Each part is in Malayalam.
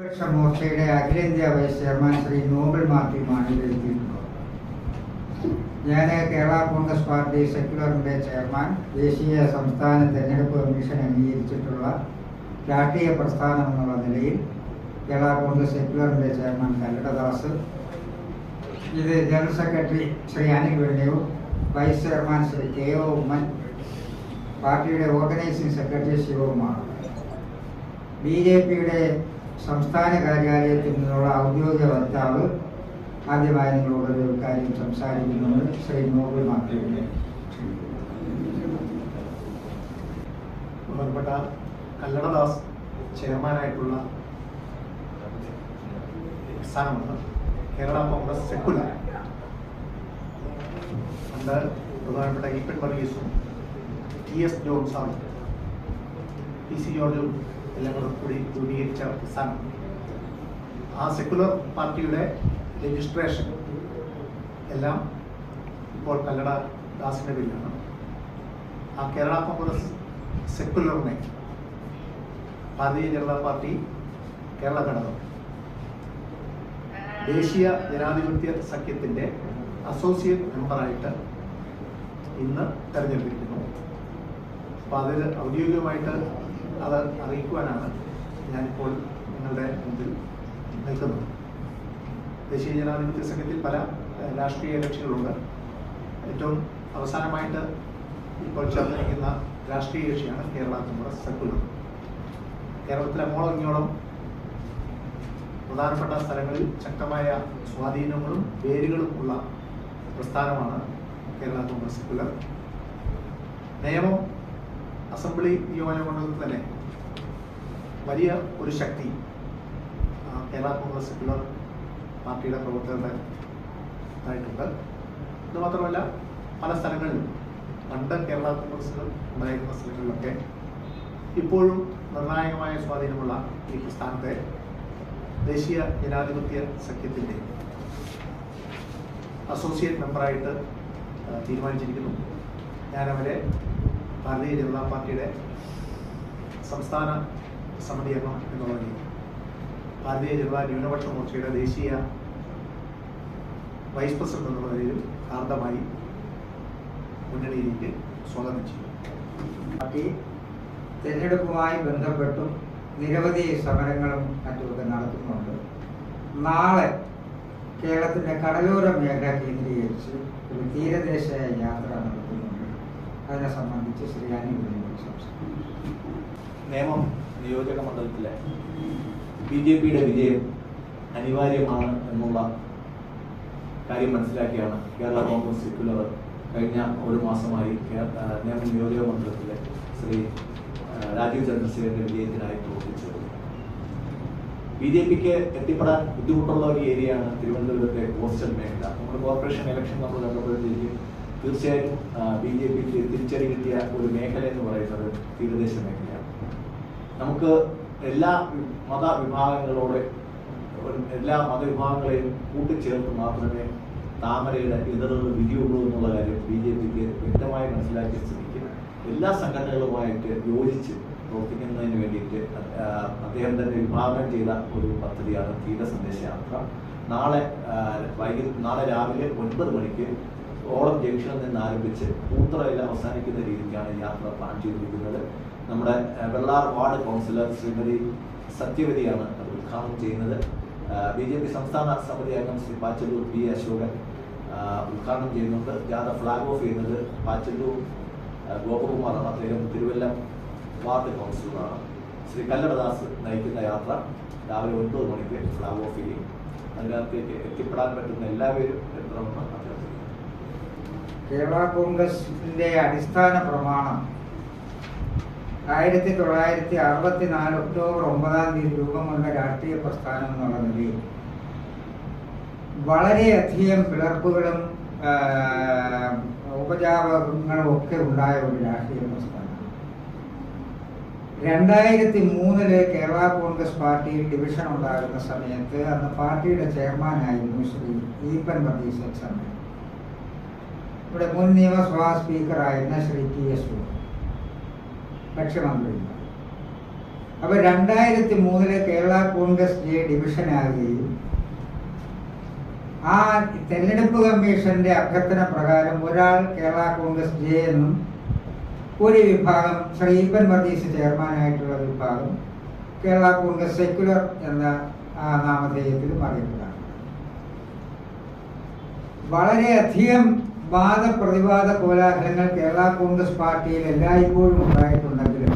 മോർച്ചയുടെ അഖിലേന്ത്യാ വൈസ് ചെയർമാൻ ശ്രീ നോബൽ മാത്യുമാണ് എത്തിയിട്ടുള്ളത്. ഞാൻ കേരള കോൺഗ്രസ് പാർട്ടി സെക്യുലറിൻ്റെ ചെയർമാൻ, ദേശീയ സംസ്ഥാന തെരഞ്ഞെടുപ്പ് കമ്മീഷൻ അംഗീകരിച്ചിട്ടുള്ള രാഷ്ട്രീയ പ്രസ്ഥാനം എന്നുള്ള നിലയിൽ കേരള കോൺഗ്രസ് സെക്യുലറിൻ്റെ ചെയർമാൻ കല്ലടദാസ്, ഇത് general secretary Shri Anil Vennayoor, vice chairman Shri K O Oommen, പാർട്ടിയുടെ ഓർഗനൈസിംഗ് സെക്രട്ടറി ശിവകുമാർ, BJP-യുടെ സംസ്ഥാന കാര്യാലയത്തിൽ നിന്നുള്ള ഔദ്യോഗിക വക്താവ് ആദ്യമായി നിങ്ങളോടൊരു കാര്യം സംസാരിക്കുന്നുണ്ട്. ശ്രീ നോബൽ മാത്യുവിനെ ബഹുമാനപ്പെട്ട കല്ലടദാസ് ചെയർമാനായിട്ടുള്ള പ്രസ്ഥാനമാണ് കേരള കോൺഗ്രസ് സെക്കുലർ. അന്ന് ബഹുമാനപ്പെട്ട ഈപ്പൻ വർഗീസും TS ജോൺസാണ് PC ജോർജും എല്ലാം കൂടി രൂപീകരിച്ച പ്രസ്ഥാനം. ആ സെക്കുലർ പാർട്ടിയുടെ രജിസ്ട്രേഷൻ എല്ലാം ഇപ്പോൾ കല്ലടദാസിൻ്റെ പേരിലാണ്. ആ കേരള കോൺഗ്രസ് സെക്കുലറിനെ ഭാരതീയ ജനതാ പാർട്ടി കേരള ഘടകം ദേശീയ ജനാധിപത്യ സഖ്യത്തിൻ്റെ അസോസിയേറ്റ് മെമ്പറായിട്ട് ഇന്ന് തെരഞ്ഞെടുത്തിരിക്കുന്നു. അപ്പോൾ അതിൽ ഔദ്യോഗികമായിട്ട് അത് അറിയിക്കുവാനാണ് ഞാനിപ്പോൾ നിങ്ങളുടെ മുമ്പിൽ നിൽക്കുന്നത്. ദേശീയ ജനാധിപത്യ സഖ്യത്തിൽ പല രാഷ്ട്രീയ കക്ഷികളുണ്ട്. ഏറ്റവും അവസാനമായിട്ട് ഇപ്പോൾ ചേർന്നിരിക്കുന്ന രാഷ്ട്രീയ കക്ഷിയാണ് കേരള കോൺഗ്രസ് സെക്കുലർ. കേരളത്തിലെ അങ്ങോളം ഇങ്ങോളം പ്രധാനപ്പെട്ട സ്ഥലങ്ങളിൽ ശക്തമായ സ്വാധീനങ്ങളും വേരുകളും ഉള്ള പ്രസ്ഥാനമാണ് കേരള കോൺഗ്രസ് സെക്കുലർ. നിയമം അസംബ്ലി നിയോജക മണ്ഡലത്തിൽ തന്നെ വലിയ ഒരു ശക്തി കേരള കോൺഗ്രസ് സെക്കുലർ പാർട്ടിയുടെ പ്രവർത്തകരുടെ ആയിട്ടുണ്ട്. ഇതുമാത്രമല്ല, പല സ്ഥലങ്ങളിലും പണ്ട് കേരള കോൺഗ്രസ് ഉണ്ടായിരുന്ന സ്ഥലങ്ങളിലൊക്കെ ഇപ്പോഴും നിർണായകമായ സ്വാധീനമുള്ള ഈ പ്രസ്ഥാനത്തെ ദേശീയ ജനാധിപത്യ സഖ്യത്തിൻ്റെ അസോസിയേറ്റ് മെമ്പറായിട്ട് തീരുമാനിച്ചിരിക്കുന്നു. ഞാനവരെ ഭാരതീയ ജനതാ പാർട്ടിയുടെ സംസ്ഥാന സമിതി അംഗം എന്നുള്ള നിലയിൽ ഭാരതീയ ജനതാ ന്യൂനപക്ഷ മോർച്ചയുടെ ദേശീയ വൈസ് പ്രസിഡന്റ് എന്നുള്ള നിലയിലും ഹാർദമായി മുന്നണിയിലേക്ക് സ്വാഗതം ചെയ്യും. പാർട്ടി തിരഞ്ഞെടുപ്പുമായി ബന്ധപ്പെട്ടും നിരവധി സമരങ്ങളും മറ്റുമൊക്കെ നടത്തുന്നുണ്ട്. നാളെ കേരളത്തിൻ്റെ കടലോര മേഖല കേന്ദ്രീകരിച്ച് ഒരു തീരദേശ യാത്ര നടത്തുന്നുണ്ട്. അതിനെ സംബന്ധിച്ച് ശ്രീ അനിൽ സംസാരിക്കും. നേമം നിയോജക മണ്ഡലത്തിലെ BJP-യുടെ വിജയം അനിവാര്യമാണ് എന്നുള്ള കാര്യം മനസ്സിലാക്കിയാണ് കേരള കോൺഗ്രസ് സെക്യുലർ കഴിഞ്ഞ ഒരു മാസമായി നേമം നിയോജക മണ്ഡലത്തിലെ ശ്രീ രാജീവ് ചന്ദ്രശേഖരന്റെ വിജയത്തിനായി പ്രവർത്തിച്ചത്. BJP-ക്ക് എത്തിപ്പെടാൻ ബുദ്ധിമുട്ടുള്ള ഒരു ഏരിയയാണ് തിരുവനന്തപുരത്തെ കോസ്റ്റൽ മേഖല. നമ്മുടെ കോർപ്പറേഷൻ ഇലക്ഷൻ നമ്മൾ കണ്ടപ്പോഴത്തേക്ക് തീർച്ചയായും BJP-ക്ക് തിരിച്ചടി കിട്ടിയ ഒരു മേഖല എന്ന് പറയുന്നത് തീരദേശ മേഖലയാണ്. നമുക്ക് എല്ലാ മതവിഭാഗങ്ങളെയും കൂട്ടിച്ചേർത്ത് മാത്രമേ താമരയുടെ എതിർത്ത് വിധിയുള്ളൂ എന്നുള്ള കാര്യം BJP-ക്ക് വ്യക്തമായി മനസ്സിലാക്കിയ സ്ഥിതിക്ക് എല്ലാ സംഘടനകളുമായിട്ട് യോജിച്ച് പ്രവർത്തിക്കുന്നതിന് വേണ്ടിയിട്ട് അദ്ദേഹം തന്നെ വിഭാവനം ചെയ്ത ഒരു പദ്ധതിയാണ് തീര സന്ദേശ യാത്ര. നാളെ രാവിലെ 9 മണിക്ക് ഓളം ജംഗ്ഷനിൽ നിന്ന് ആരംഭിച്ച് പൂത്തറയിൽ അവസാനിക്കുന്ന രീതിക്കാണ് യാത്ര പ്ലാൻ ചെയ്തിരിക്കുന്നത്. നമ്മുടെ വെള്ളാർ വാർഡ് കൗൺസിലർ ശ്രീമതി സത്യവതിയാണ് അത് ഉദ്ഘാടനം ചെയ്യുന്നത്. BJP സംസ്ഥാന സമിതി അംഗം ശ്രീ പാച്ചല്ലൂർ B. അശോകൻ ഉദ്ഘാടനം ചെയ്യുന്നുണ്ട്. ജാഥ ഫ്ലാഗ് ഓഫ് ചെയ്യുന്നത് പാച്ചല്ലൂർ ഗോപകുമാറാണ്. അദ്ദേഹം തിരുവല്ലം വാർഡ് കൗൺസിലറാണ്. ശ്രീ കല്ലടദാസ് നയിക്കുന്ന യാത്ര രാവിലെ 9 മണിക്ക് ഫ്ലാഗ് ഓഫ് ചെയ്യും. അതിനകത്തേക്ക് എത്തിപ്പെടാൻ പറ്റുന്ന എല്ലാവരും എത്തണമെന്ന് അഭ്യർത്ഥിക്കുന്നു. കേരള കോൺഗ്രസിന്റെ അടിസ്ഥാന പ്രമാണം 1964 ഒക്ടോബർ 9 രൂപം കൊണ്ട രാഷ്ട്രീയ പ്രസ്ഥാനം എന്നുള്ള നിലയിൽ വളരെയധികം പിളർപ്പുകളും ഉപജാപങ്ങളും ഒക്കെ ഉണ്ടായ ഒരു രാഷ്ട്രീയ പ്രസ്ഥാനം. 2003 കേരള കോൺഗ്രസ് പാർട്ടിയിൽ ഡിവിഷൻ ഉണ്ടാകുന്ന സമയത്ത് അന്ന് പാർട്ടിയുടെ ചെയർമാനായിരുന്നു ശ്രീ ഈപ്പൻ വർഗീസ് എക്സ്. ഇവിടെ മുൻ നിയമസഭാ സ്പീക്കറായിരുന്ന ശ്രീ TS മുഖ്യമന്ത്രി. അപ്പോൾ 2003 കേരള കോൺഗ്രസ് ജെ ഡിവിഷനാകുകയും ആ തെരഞ്ഞെടുപ്പ് കമ്മീഷന്റെ അഭ്യർത്ഥന പ്രകാരം ഒരാൾ കേരള കോൺഗ്രസ് ജെ എന്നും ഒരു വിഭാഗം ശ്രീ ഇബ്ബൻ വർഗീസ് ചെയർമാനായിട്ടുള്ള വിഭാഗം കേരള കോൺഗ്രസ് സെക്യുലർ എന്ന നാമധേയത്തിലും അറിയപ്പെടാം. വളരെയധികം വാദപ്രതിവാദ കോലാഹലങ്ങൾ കേരള കോൺഗ്രസ് പാർട്ടിയിൽ എല്ലായ്പ്പോഴും ഉണ്ടായിട്ടുണ്ടെങ്കിലും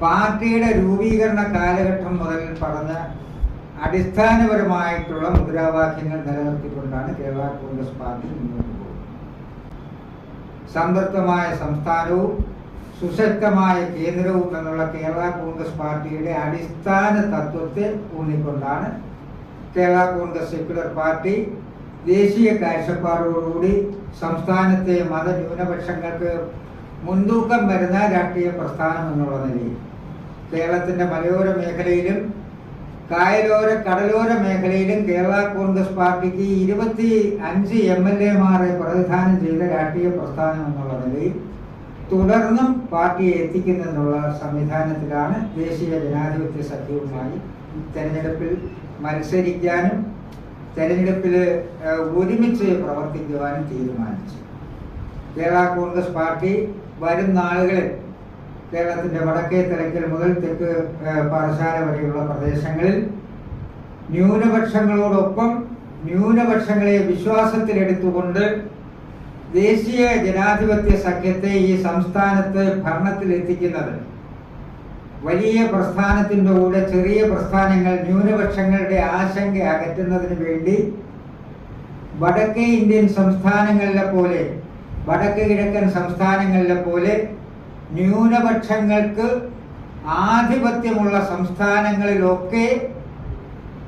പാർട്ടിയുടെ രൂപീകരണ കാലഘട്ടം മുതൽ പറഞ്ഞ അടിസ്ഥാനപരമായിട്ടുള്ള മുദ്രാവാക്യങ്ങൾ നിലനിർത്തിക്കൊണ്ടാണ് കേരള കോൺഗ്രസ് പാർട്ടി മുന്നോട്ട് പോകുന്നത്. സമൃദ്ധമായ സംസ്ഥാനവും സുശക്തമായ കേന്ദ്രവും എന്നുള്ള കേരള കോൺഗ്രസ് പാർട്ടിയുടെ അടിസ്ഥാന തത്വത്തെ ഊന്നിക്കൊണ്ടാണ് കേരള കോൺഗ്രസ് സെക്യുലർ പാർട്ടി ദേശീയ കാഴ്ചപ്പാടോടുകൂടി സംസ്ഥാനത്തെ മതന്യൂനപക്ഷങ്ങൾക്ക് മുൻതൂക്കം വരുന്ന രാഷ്ട്രീയ പ്രസ്ഥാനം എന്നുള്ള നിലയിൽ കേരളത്തിൻ്റെ മലയോര മേഖലയിലും കായലോര കടലോര മേഖലയിലും കേരള കോൺഗ്രസ് പാർട്ടിക്ക് 25 MLA-മാരെ പ്രതിനിധാനം ചെയ്ത രാഷ്ട്രീയ പ്രസ്ഥാനം എന്നുള്ള നിലയിൽ തുടർന്നും പാർട്ടിയെ എത്തിക്കുന്നതിനുള്ള സംവിധാനത്തിലാണ് ദേശീയ ജനാധിപത്യ സഖ്യവുമായി തെരഞ്ഞെടുപ്പിൽ മത്സരിക്കാനും തെരഞ്ഞെടുപ്പിൽ ഒരുമിച്ച് പ്രവർത്തിക്കുവാനും തീരുമാനിച്ചു. കേരള കോൺഗ്രസ് പാർട്ടി വരും നാളുകളിൽ കേരളത്തിൻ്റെ വടക്കേ തലയ്ക്കൽ മുതൽ തെക്ക് പാറശാല വരെയുള്ള പ്രദേശങ്ങളിൽ ന്യൂനപക്ഷങ്ങളോടൊപ്പം ന്യൂനപക്ഷങ്ങളെ വിശ്വാസത്തിലെടുത്തുകൊണ്ട് ദേശീയ ജനാധിപത്യ സഖ്യത്തെ ഈ സംസ്ഥാനത്ത് ഭരണത്തിലെത്തിക്കുന്നത് വലിയ പ്രസ്ഥാനത്തിൻ്റെ കൂടെ ചെറിയ പ്രസ്ഥാനങ്ങൾ ന്യൂനപക്ഷങ്ങളുടെ ആശങ്ക അകറ്റുന്നതിന് വേണ്ടി വടക്കേ ഇന്ത്യൻ സംസ്ഥാനങ്ങളിലെ പോലെ വടക്ക് കിഴക്കൻ സംസ്ഥാനങ്ങളിലെ പോലെ ന്യൂനപക്ഷങ്ങൾക്ക് ആധിപത്യമുള്ള സംസ്ഥാനങ്ങളിലൊക്കെ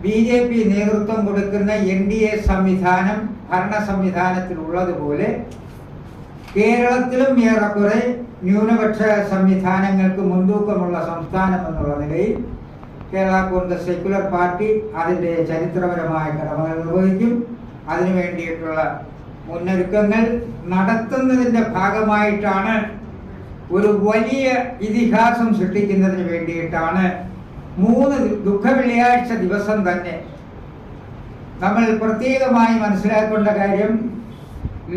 BJP നേതൃത്വം കൊടുക്കുന്ന NDA സംവിധാനം ഭരണ സംവിധാനത്തിലുള്ളതുപോലെ കേരളത്തിലും ഏറെക്കുറെ ന്യൂനപക്ഷ സംവിധാനങ്ങൾക്ക് മുൻതൂക്കമുള്ള സംസ്ഥാനം എന്നുള്ള നിലയിൽ കേരള കോൺഗ്രസ് സെക്യുലർ പാർട്ടി അതിൻ്റെ ചരിത്രപരമായ കടമകൾ നിർവഹിക്കും. അതിനു വേണ്ടിയിട്ടുള്ള മുന്നൊരുക്കങ്ങൾ നടത്തുന്നതിൻ്റെ ഭാഗമായിട്ടാണ് ഒരു വലിയ ഇതിഹാസം സൃഷ്ടിക്കുന്നതിന് വേണ്ടിയിട്ടാണ് 3 ദുഃഖവെള്ളിയാഴ്ച ദിവസം തന്നെ നമ്മൾ പ്രത്യേകമായി മനസ്സിലാക്കേണ്ട കാര്യം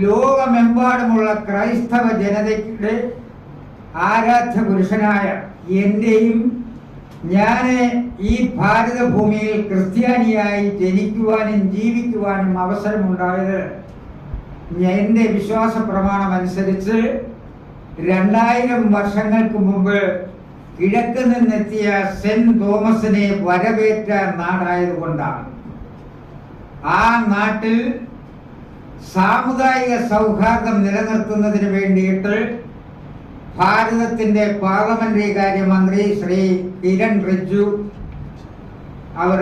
ലോകമെമ്പാടുമുള്ള ക്രൈസ്തവ ജനതയുടെ ആരാധ്യ പുരുഷനായ എൻ്റെയും ഞാൻ ഈ ഭാരതഭൂമിയിൽ ക്രിസ്ത്യാനിയായി ജനിക്കുവാനും ജീവിക്കുവാനും അവസരമുണ്ടായത് എൻ്റെ വിശ്വാസ പ്രമാണം അനുസരിച്ച് 2000 വർഷങ്ങൾക്ക് മുമ്പ് കിഴക്ക് നിന്നെത്തിയ സെന്റ് തോമസിനെ വരവേറ്റ നാടായതുകൊണ്ടാണ്. ആ നാട്ടിൽ സാമുദായിക സൗഹാർദ്ദം നിലനിർത്തുന്നതിന് വേണ്ടിയിട്ട് ഭാരതത്തിൻ്റെ പാർലമെന്ററി കാര്യമന്ത്രി ശ്രീ കിരൺ റിജ്ജു അവർ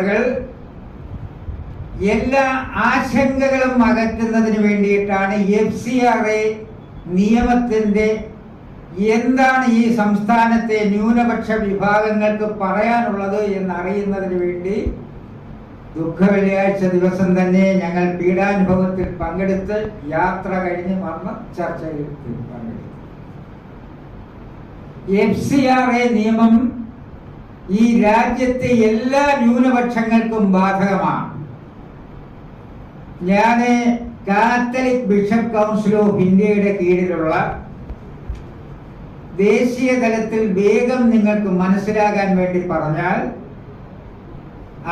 എല്ലാ ആശങ്കകളും അകറ്റുന്നതിന് വേണ്ടിയിട്ടാണ് FCRA നിയമത്തിൻ്റെ എന്താണ് ഈ സംസ്ഥാനത്തെ ന്യൂനപക്ഷ വിഭാഗങ്ങൾക്ക് പറയാനുള്ളത് എന്നറിയുന്നതിന് വേണ്ടി ദുഃഖവെള്ളിയാഴ്ച ദിവസം തന്നെ ഞങ്ങൾ പീഡാനുഭവത്തിൽ പങ്കെടുത്ത് യാത്ര കഴിഞ്ഞ് വന്ന് ചർച്ചയിൽ പങ്കെടുത്തു. FCRA നിയമം ഈ രാജ്യത്തെ എല്ലാ ന്യൂനപക്ഷങ്ങൾക്കും ബാധകമാണ്. ഞാൻ കാത്തലിക് ബിഷപ്പ് കൗൺസിൽ ഓഫ് ഇന്ത്യയുടെ കീഴിലുള്ള ദേശീയ തലത്തിൽ വേഗം നിങ്ങൾക്ക് മനസ്സിലാകാൻ വേണ്ടി പറഞ്ഞാൽ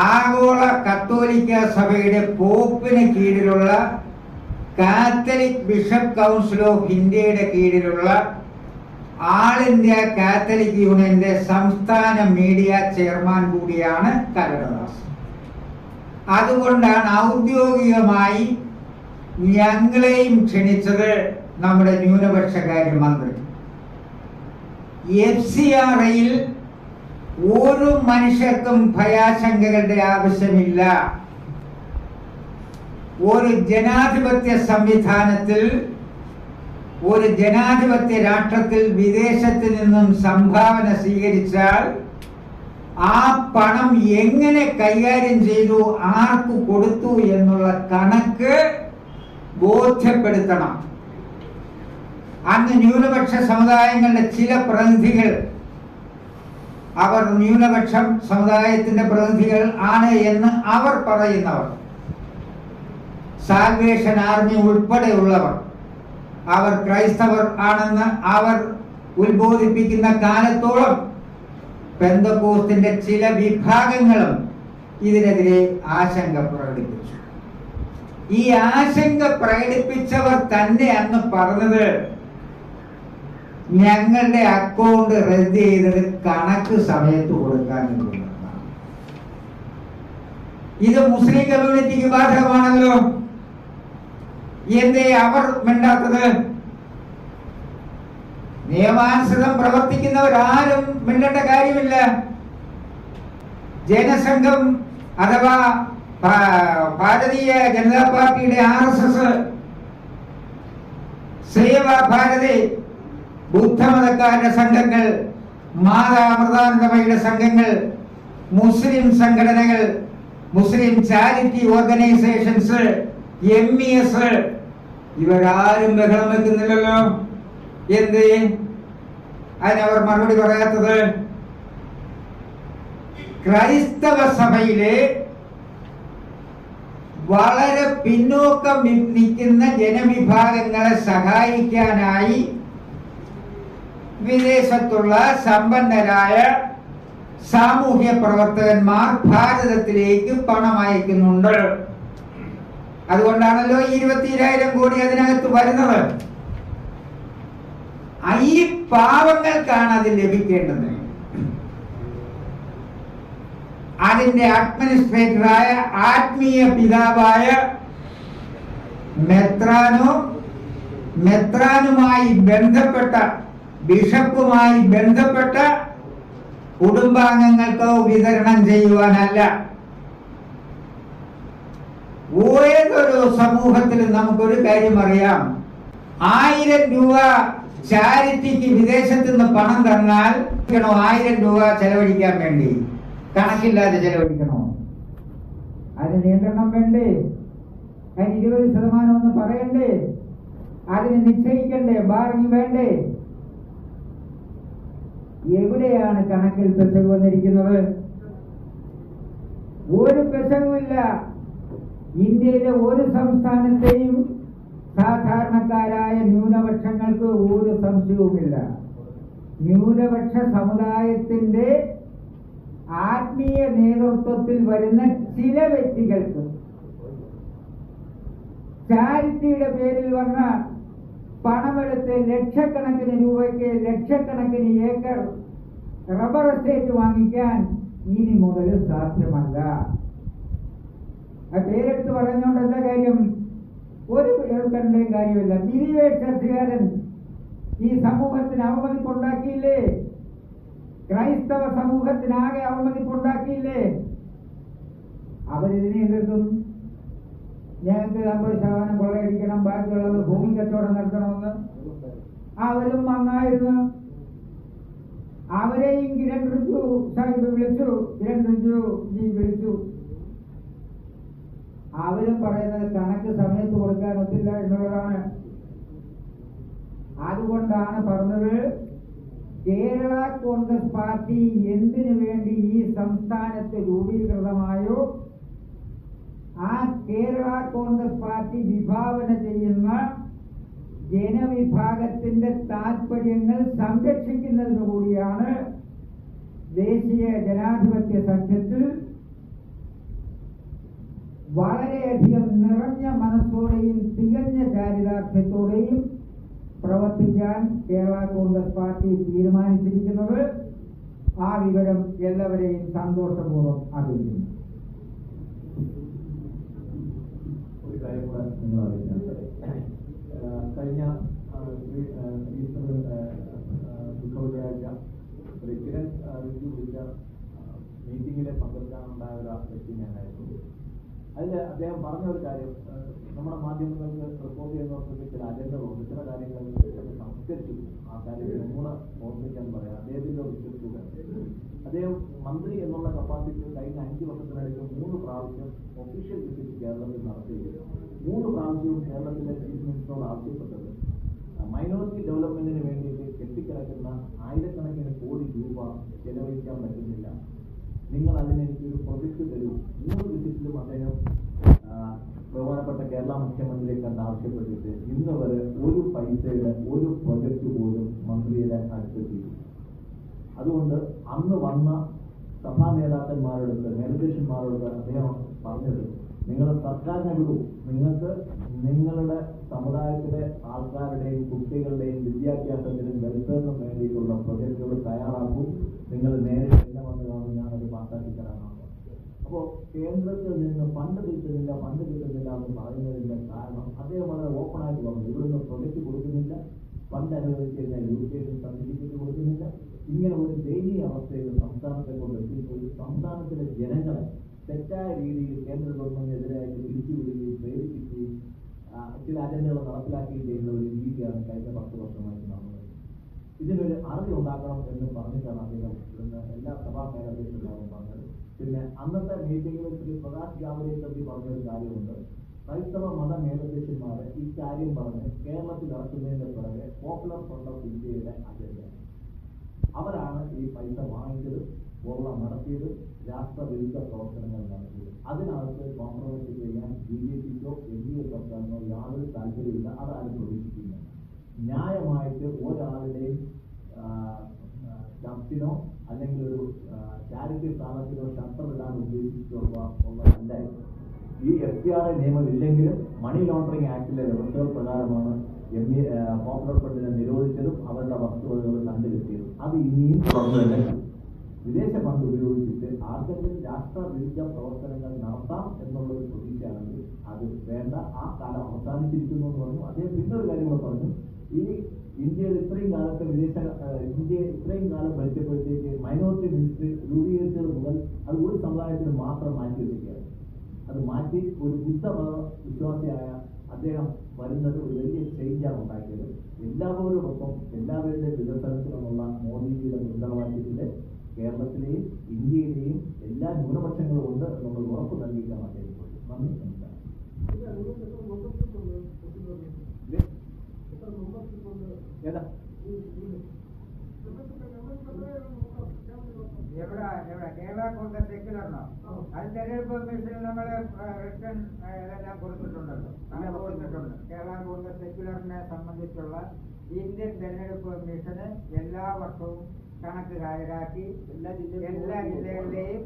ആഗോള കത്തോലിക്ക സഭയുടെ പോപ്പിന് കീഴിലുള്ള കാത്തലിക് ബിഷപ്പ് കൗൺസിൽ ഓഫ് ഇന്ത്യയുടെ കീഴിലുള്ള ആൾ ഇന്ത്യ കാത്തലിക് യൂണിയന്റെ സംസ്ഥാന മീഡിയ ചെയർമാൻ കൂടിയാണ് കരുണദാസ്. അതുകൊണ്ടാണ് ഔദ്യോഗികമായി ഞങ്ങളെയും ക്ഷണിച്ചത് നമ്മുടെ ന്യൂനപക്ഷകാര്യ മന്ത്രി. FCRAയിൽ ഒരു മനുഷ്യർക്കും ഭയാശങ്കകളുടെ ആവശ്യമില്ല. ഒരു ജനാധിപത്യ സംവിധാനത്തിൽ ഒരു ജനാധിപത്യ രാഷ്ട്രത്തിൽ വിദേശത്ത് നിന്നും സംഭാവന സ്വീകരിച്ചാൽ ആ പണം എങ്ങനെ കൈകാര്യം ചെയ്തു, ആർക്ക് കൊടുത്തു എന്നുള്ള കണക്ക് ബോധ്യപ്പെടുത്തണം. അന്ന് ന്യൂനപക്ഷ സമുദായങ്ങളുടെ ചില പ്രതിനിധികൾ അവർ ന്യൂനപക്ഷം സമുദായത്തിന്റെ പ്രതിനിധികൾ ആണ് എന്ന് അവർ പറയുന്നവർ, സാൽവേഷൻ ആർമി ഉൾപ്പെടെയുള്ളവർ, അവർ ക്രൈസ്തവർ ആണെന്ന് അവർ ഉത്ബോധിപ്പിക്കുന്ന കാലത്തോളം പെന്തക്കോസ്തിന്റെ ചില വിഭാഗങ്ങളും ഇതിനെതിരെ ആശങ്ക പ്രകടിപ്പിച്ചു. ഈ ആശങ്ക പ്രകടിപ്പിച്ചവർ തന്നെ അന്ന് പറഞ്ഞത്, ഞങ്ങളുടെ അക്കൗണ്ട് റദ്ദ് ചെയ്തത് കണക്ക് സമയത്ത് കൊടുക്കാനുള്ളതാണ്. ഇത് മുസ്ലിം കമ്മ്യൂണിറ്റിക്ക് ബാധകമാണല്ലോ. എന്തേ അവർ മിണ്ടാത്തത്? നിയമാനുസൃതം പ്രവർത്തിക്കുന്നവരാരും മിണ്ടേണ്ട കാര്യമില്ല. ജനസംഘം അഥവാ ഭാരതീയ ജനതാ പാർട്ടിയുടെ RSS, സേവാ ഭാരതി, ബുദ്ധമതക്കാരുടെ സംഘങ്ങൾ, മാതാ അമൃതാനന്ദമയുടെ സംഘങ്ങൾ, മുസ്ലിം സംഘടനകൾ, മുസ്ലിം ചാരിറ്റി ഓർഗനൈസേഷൻസ്, MES, ഇവരാരും ബഹളം വെക്കുന്നില്ലല്ലോ. എന്ത് അതിനവർ മറുപടി പറയാത്തത്? ക്രൈസ്തവ സഭയിലെ വളരെ പിന്നോക്കം നിൽക്കുന്ന ജനവിഭാഗങ്ങളെ സഹായിക്കാനായി വിദേശത്തുള്ള സമ്പന്നരായ സാമൂഹ്യ പ്രവർത്തകന്മാർ ഭാരതത്തിലേക്ക് പണം അയക്കുന്നുണ്ട്. അതുകൊണ്ടാണല്ലോ 22,000 കോടി അതിനകത്ത് വരുന്നത്. ഈ പാവങ്ങൾക്കാണ് അത് ലഭിക്കേണ്ടത്. അതിന്റെ അഡ്മിനിസ്ട്രേറ്ററായ ആത്മീയ പിതാവായ മെത്രാനുമായി ബന്ധപ്പെട്ട ബിഷപ്പുമായി ബന്ധപ്പെട്ട കുടുംബാംഗങ്ങൾക്ക് വിതരണം ചെയ്യുവാനല്ല. ഏതൊരു സമൂഹത്തിലും നമുക്കൊരു കാര്യം അറിയാം, 1000 രൂപ ചാരിറ്റിക്ക് വിദേശത്ത് നിന്ന് പണം തന്നാൽ 1000 രൂപ ചെലവഴിക്കാൻ വേണ്ടി കണക്കില്ലാതെ ചെലവഴിക്കണോ? അതിന് നിയന്ത്രണം വേണ്ടേ? അതിന് 20% ഒന്ന് പറയണ്ടേ? അതിന് നിശ്ചയിക്കണ്ടേ? ബാർഗിൻ വേണ്ടേ? എവിടെയാണ് കണക്കിൽ പെശക് വന്നിരിക്കുന്നത്? ഒരു പെശകുമില്ല. ഇന്ത്യയിലെ ഒരു സംസ്ഥാനത്തെയും സാധാരണക്കാരായ ന്യൂനപക്ഷങ്ങൾക്ക് ഒരു സംശയവുമില്ല. ന്യൂനപക്ഷ സമുദായത്തിന്റെ ആത്മീയ നേതൃത്വത്തിൽ വരുന്ന ചില വ്യക്തികൾക്ക് ചാരിറ്റിയുടെ പേരിൽ വന്ന പണമെടുത്ത് ലക്ഷക്കണക്കിന് രൂപയ്ക്ക് ലക്ഷക്കണക്കിന് ഏക്കർ റബ്ബർ എസ്റ്റേറ്റ് വാങ്ങിക്കാൻ ഇനി മുതൽ സാധ്യമല്ല. ആ പേരെടുത്ത് പറഞ്ഞുകൊണ്ട് എന്താ കാര്യം? ഒരു ഏർക്കരുടെയും കാര്യമില്ല. ബിരിവേഷ് ചർച്ചകാരൻ ഈ സമൂഹത്തിന് അവമതിപ്പുണ്ടാക്കിയില്ലേ? ക്രൈസ്തവ സമൂഹത്തിനാകെ അവമതിപ്പുണ്ടാക്കിയില്ലേ? അവരിതിനെ എതിർക്കും. ഞങ്ങൾക്ക് 50% കൊള്ളയടിക്കണം, ബാക്കിയുള്ളത് ഭൂമി കച്ചവടം നടത്തണമെന്ന് അവരും വന്നായിരുന്നു. അവരെയും കിരൺ റിജ്ജു സാഹിബ് വിളിച്ചു, കിരൺ റിജ്ജുജി വിളിച്ചു. അവരും പറയുന്നത് കണക്ക് സമയത്ത് കൊടുക്കാൻ ഒത്തില്ല എന്നുള്ളതാണ്. അതുകൊണ്ടാണ് പറഞ്ഞത്, കേരള കോൺഗ്രസ് പാർട്ടി എന്തിനു വേണ്ടി ഈ സംസ്ഥാനത്ത് രൂപീകൃതമായോ ആ കേരള കോൺഗ്രസ് പാർട്ടി വിഭാവന ചെയ്യുന്ന ജനവിഭാഗത്തിന്റെ താൽപര്യങ്ങൾ സംരക്ഷിക്കുന്നതിനു കൂടിയാണ് ദേശീയ ജനാധിപത്യ സഖ്യത്തിൽ വളരെയധികം നിറഞ്ഞ മനസ്സോടെയും തികഞ്ഞ ചാരിതാർത്ഥ്യത്തോടെയും പ്രവർത്തിക്കാൻ കേരള കോൺഗ്രസ് പാർട്ടി തീരുമാനിച്ചിരിക്കുന്നത്. ആ വിവരം എല്ലാവരെയും സന്തോഷപൂർവ്വം അറിയിക്കുന്നു. ഒരു കാര്യം കൂടെ നിങ്ങൾ അറിയിക്കാം. കഴിഞ്ഞ ദുഃഖവെള്ളിയാഴ്ച കിരൺ റിജ്ജു വിളിച്ച മീറ്റിംഗിൽ പങ്കെടുക്കാനുണ്ടായ ഒരു വ്യക്തി ഞാനായിരുന്നു. അതിൽ അദ്ദേഹം പറഞ്ഞ ഒരു കാര്യം, നമ്മുടെ മാധ്യമങ്ങൾക്ക് റിപ്പോർട്ട് ചെയ്യുന്നവർക്ക് ചില അജണ്ടകളുണ്ട്, ചില കാര്യങ്ങൾ സംസ്കരിച്ചു. ആ കാര്യത്തിൽ ഒന്നുകൂടെ ഓർമ്മിക്കാൻ പറയാം. അദ്ദേഹത്തിൻ്റെ വിശ്വസിക്കുക, അദ്ദേഹം മന്ത്രി എന്നുള്ള കപ്പാസിറ്റിയിൽ കഴിഞ്ഞ 5 വർഷത്തിനിടയ്ക്ക് 3 പ്രാവശ്യം ഒഫീഷ്യൽ വിസിറ്റ് കേരളത്തിൽ നടത്തുകയും 3 പ്രാവശ്യവും കേരളത്തിലെ ചീഫ് മിനിസ്റ്ററോട് ആവശ്യപ്പെട്ടത് മൈനോറിറ്റി ഡെവലപ്മെന്റിന് വേണ്ടിയിട്ട് കെട്ടിക്കിടക്കുന്ന ആയിരക്കണക്കിന് കോടി രൂപ ചെലവഴിക്കാൻ പറ്റുന്നില്ല. നിങ്ങൾ അതിന് എനിക്കൊരു പ്രൊജക്ട് തരൂ. 3 വിസിറ്റിലും അദ്ദേഹം ബഹുമാനപ്പെട്ട കേരള മുഖ്യമന്ത്രിയെ കണ്ട് ആവശ്യപ്പെട്ടിട്ട് ഇന്ന് വരെ ഒരു പൈസയുടെ ഒരു പ്രൊജക്ട് പോലും മന്ത്രിയുടെ അടുത്തെത്തിയില്ല. അതുകൊണ്ട് അന്ന് വന്ന സഭാ നേതാക്കന്മാരോട് മേലധ്യക്ഷന്മാരോട് അദ്ദേഹം പറഞ്ഞത്, നിങ്ങൾ സർക്കാരിനെ വിടൂ, നിങ്ങൾക്ക് നിങ്ങളുടെ സമുദായത്തിലെ ആൾക്കാരുടെയും കുട്ടികളുടെയും വിദ്യാഭ്യാസത്തിനും വെൽഫെയറിനും വേണ്ടിയിട്ടുള്ള പ്രൊജക്ടുകൾ തയ്യാറാക്കൂ, നിങ്ങൾ നേരെ എന്നെ വന്ന് കാണും, ഞാനത് പാസ്സാക്കി തരാനാണ്. അപ്പോൾ കേന്ദ്രത്തിൽ നിന്ന് ഫണ്ട് കിട്ടുന്നില്ല എന്ന് പറയുന്നതിന്റെ കാരണം അദ്ദേഹം വളരെ ഓപ്പണായിട്ട് പറഞ്ഞു, ഇവിടുന്ന് പ്രൊജക്ട് കൊടുക്കുന്നില്ല, ഫണ്ട് അനുവദിച്ചു കഴിഞ്ഞാൽ എഡ്യൂക്കേഷൻ സർട്ടിഫിക്കറ്റ് കൊടുക്കുന്നില്ല. ഇങ്ങനെ ഒരു ദയനീയ അവസ്ഥയിൽ സംസ്ഥാനത്തെ കൊണ്ട് എത്തിപ്പോയി സംസ്ഥാനത്തിലെ ജനങ്ങളെ തെറ്റായ രീതിയിൽ കേന്ദ്ര ഗവൺമെന്റിനെതിരായിട്ട് തിരിച്ചുവിടുകയും പ്രേരിപ്പിക്കുകയും ചില അജണ്ടകൾ നടപ്പിലാക്കുകയും ചെയ്യുന്ന ഒരു രീതിയാണ് കഴിഞ്ഞ 10 വർഷമായിട്ട് നടന്നത്. ഇതിനൊരു അറുതി ഉണ്ടാക്കണം എന്ന് പറഞ്ഞിട്ടാണ് അദ്ദേഹം ഇവിടുന്ന് എല്ലാ സഭാ മേലധ്യക്ഷന്മാരും പറഞ്ഞത്. പിന്നെ അന്നത്തെ മീറ്റിംഗിൽ ശ്രീ പ്രകാശ് ജാവ്ദേക്കർ പറഞ്ഞൊരു കാര്യമുണ്ട്, ക്രൈസ്തവ മത മേലധ്യക്ഷന്മാരെ ഈ കാര്യം പറഞ്ഞ് കേരളത്തിൽ ഇറക്കുന്നതിന്റെ പിറകെ പോപ്പുലർ ഫ്രണ്ട് ഓഫ് ഇന്ത്യയുടെ അജണ്ട. അവരാണ് ഈ പൈസ വാങ്ങിച്ചത്, വെള്ളം നടത്തിയത്, രാഷ്ട്രവിരുദ്ധ പ്രവർത്തനങ്ങൾ നടത്തിയത്. അതിനകത്ത് കോംപ്രമൈസ് ചെയ്യാൻ BJPക്കോ NDA സർക്കാരിനോ യാതൊരു താല്പര്യമില്ല, അതാരും പ്രതീക്ഷിക്കുന്നില്ല. ന്യായമായിട്ട് ഒരാളുടെയും ചർച്ചിനോ അല്ലെങ്കിൽ ഒരു ചാരിറ്റി സ്ഥാനത്തിനോ ഷട്ടർ ഇടാൻ ഉദ്ദേശിച്ചുള്ളതല്ല. ഈ FCRA നിയമം ഇല്ലെങ്കിലും മണി ലോണ്ടറിംഗ് ആക്ടിലെ വ്യവസ്ഥകൾ പ്രകാരമാണ് പോപ്പുലർ ഫ്രണ്ടിനെ നിരോധിച്ചതും അവരുടെ വസ്തുവകകൾ കണ്ടുകെട്ടിയതും. അത് ഇനിയും തുടർന്നു തന്നെ വിദേശ ഫണ്ട് ഉപയോഗിച്ചിട്ട് ആർക്കെങ്കിലും രാഷ്ട്രവിരുദ്ധ പ്രവർത്തനങ്ങൾ നടത്താം എന്നുള്ളൊരു പ്രതീക്ഷയാണെങ്കിൽ അത് വേണ്ട, ആ കാലം അവസാനിച്ചിരിക്കുന്നു എന്ന് പറഞ്ഞു. അദ്ദേഹം പിന്നൊരു കാര്യങ്ങൾ പറഞ്ഞു, ഈ ഇന്ത്യയിൽ ഇത്രയും കാലത്തെ ഇന്ത്യ ഇത്രയും കാലം ഭരിച്ചപ്പോഴത്തേക്ക് മൈനോറിറ്റി മിനിസ്ട്രി രൂപീകരിച്ചത് മുതൽ അത് ഒരു സമുദായത്തിന് മാത്രം മാറ്റിവെക്കുകയാണ്. അത് മാറ്റി ഒരു ബുദ്ധമത വിശ്വാസിയായ അദ്ദേഹം വരുന്നത് ഒരു വലിയ ചേഞ്ചാണ് ഉണ്ടാക്കിയത്. എല്ലാവരോടൊപ്പം എല്ലാവരുടെയും വികസനത്തിനുള്ള മോദിജിയുടെ മുദ്രാവാക്യത്തില് കേരളത്തിലെയും ഇന്ത്യയിലെയും എല്ലാ ന്യൂനപക്ഷങ്ങളും ഉണ്ട് എന്നുള്ള ഉറപ്പ് നൽകിയിട്ടാണ് അദ്ദേഹം പോയത്. നന്ദി, നമസ്കാരം. ഏതാ എവിടെ കേരള കോൺഗ്രസ് സെക്യുലറിനോ? അത് തെരഞ്ഞെടുപ്പ് കമ്മീഷനിൽ നമ്മൾ റിട്ടേൺ എല്ലാം കൊടുത്തിട്ടുണ്ടല്ലോ, അങ്ങനെ കൊടുത്തിട്ടുണ്ട്. കേരള കോൺഗ്രസ് സെക്യുലറിനെ സംബന്ധിച്ചുള്ള ഇന്ത്യൻ തെരഞ്ഞെടുപ്പ് കമ്മീഷന് എല്ലാ വർഷവും കണക്ക് ഹാജരാക്കി എല്ലാ ജില്ലകളുടെയും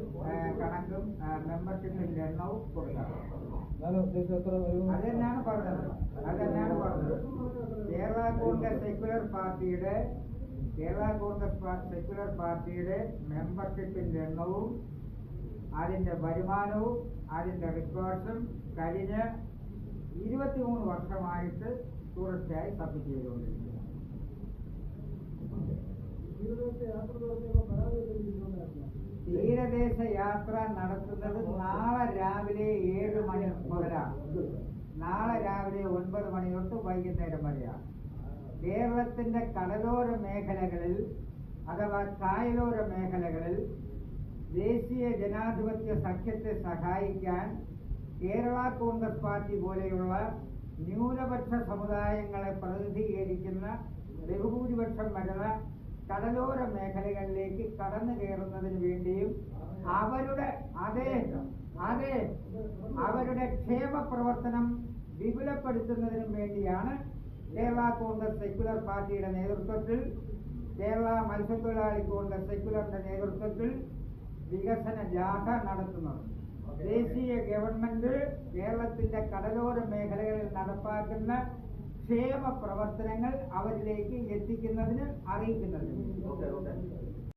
കണക്കും മെമ്പർഷിപ്പിന്റെ എണ്ണവും കൊടുക്കണം. അതെന്നാണ് പറഞ്ഞത്. കേരള കോൺഗ്രസ് സെക്യുലർ പാർട്ടിയുടെ മെമ്പർഷിപ്പിന്റെ എണ്ണവും അതിന്റെ വരുമാനവും അതിന്റെ റെക്കോർഡ്സും കഴിഞ്ഞ 23 വർഷമായിട്ട് തുടർച്ചയായി സബ്മിറ്റ് ചെയ്തുകൊണ്ടിരിക്കുന്നു. തീരദേശ യാത്ര നടത്തുന്നത് നാളെ രാവിലെ 7 മണി മുതലാണ്. നാളെ രാവിലെ 9 മണി തൊട്ട് വൈകുന്നേരം വരെയാണ്. കേരളത്തിന്റെ കടലോര മേഖലകളിൽ അഥവാ കായലോര മേഖലകളിൽ ദേശീയ ജനാധിപത്യ സഖ്യത്തെ സഹായിക്കാൻ കേരള കോൺഗ്രസ് പാർട്ടി പോലെയുള്ള ന്യൂനപക്ഷ സമുദായങ്ങളെ പ്രതിനിധീകരിക്കുന്ന ബഹുഭൂരിപക്ഷം വരുന്ന കടലോര മേഖലകളിലേക്ക് കടന്നു കയറുന്നതിന് വേണ്ടിയും അവരുടെ ക്ഷേമ പ്രവർത്തനം വിപുലപ്പെടുത്തുന്നതിനും വേണ്ടിയാണ് കേരള കോൺഗ്രസ് സെക്യുലർ പാർട്ടിയുടെ നേതൃത്വത്തിൽ, കേരള മത്സ്യത്തൊഴിലാളി കോൺഗ്രസ് സെക്യുലറിന്റെ നേതൃത്വത്തിൽ വികസന ജാഥ നടത്തുന്നത്. ദേശീയ ഗവൺമെന്റ് കേരളത്തിന്റെ കടലോര മേഖലകളിൽ നടപ്പാക്കുന്ന ക്ഷേമ പ്രവർത്തനങ്ങൾ അവരിലേക്ക് എത്തിക്കുന്നതിന് അറിയിക്കുന്നതിന്